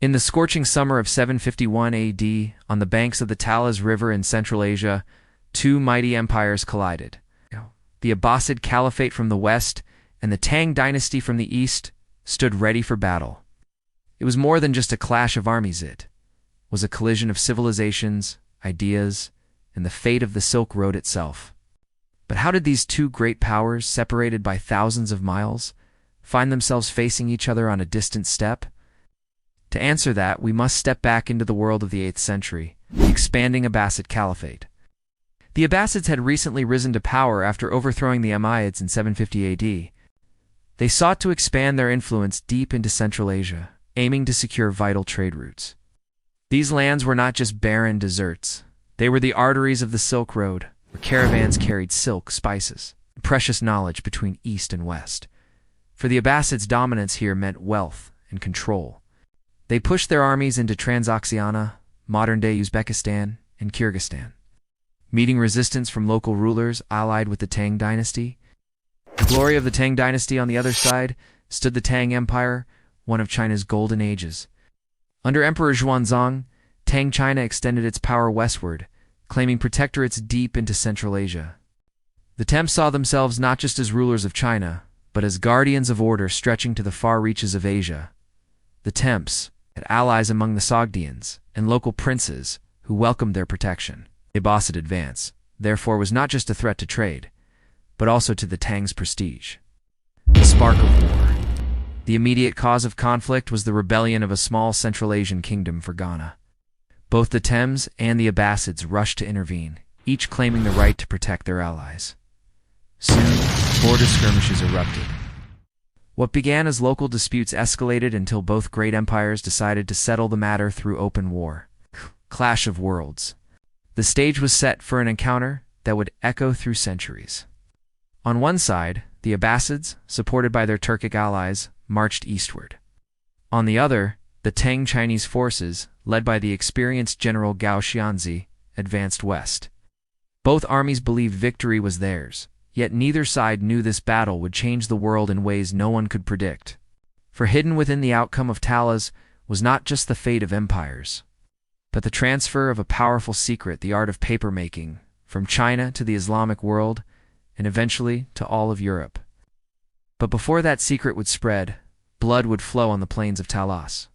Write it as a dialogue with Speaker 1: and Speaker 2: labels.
Speaker 1: In the scorching summer of 751 AD, on the banks of the Talas River in Central Asia, two mighty empires collided. The Abbasid Caliphate from the west and the Tang Dynasty from the east stood ready for battle. It was more than just a clash of armies, it was a collision of civilizations, ideas, and the fate of the Silk Road itself. But how did these two great powers, separated by thousands of miles, find themselves facing each other on a distant steppe? To answer that, we must step back into the world of the 8th century, the expanding Abbasid Caliphate. The Abbasids had recently risen to power after overthrowing the Umayyads in 750 AD. They sought to expand their influence deep into Central Asia, aiming to secure vital trade routes. These lands were not just barren deserts. They were the arteries of the Silk Road, where caravans carried silk, spices, and precious knowledge between East and West. For the Abbasids, dominance here meant wealth and control. They pushed their armies into Transoxiana, modern-day Uzbekistan, and Kyrgyzstan, meeting resistance from local rulers allied with the Tang Dynasty. The glory of the Tang Dynasty on the other side stood the Tang Empire, one of China's golden ages. Under Emperor Xuanzang, Tang China extended its power westward, claiming protectorates deep into Central Asia. The Temps saw themselves not just as rulers of China, but as guardians of order stretching to the far reaches of Asia. The Temps had allies among the Sogdians and local princes who welcomed their protection. The Abbasid advance, therefore, was not just a threat to trade, but also to the Tang's prestige. The spark of war. The immediate cause of conflict was the rebellion of a small Central Asian kingdom for Ghana. Both the Temps and the Abbasids rushed to intervene, each claiming the right to protect their allies. Soon, border skirmishes erupted. What began as local disputes escalated until both great empires decided to settle the matter through open war. Clash of worlds. The stage was set for an encounter that would echo through centuries. On one side, the Abbasids, supported by their Turkic allies, marched eastward. On the other, the Tang Chinese forces, led by the experienced general Gao Xianzi, advanced west. Both armies believed victory was theirs, yet neither side knew this battle would change the world in ways no one could predict. For hidden within the outcome of Talas was not just the fate of empires, but the transfer of a powerful secret, the art of paper-making, from China to the Islamic world, and eventually to all of Europe. But before that secret would spread, blood would flow on the plains of Talas.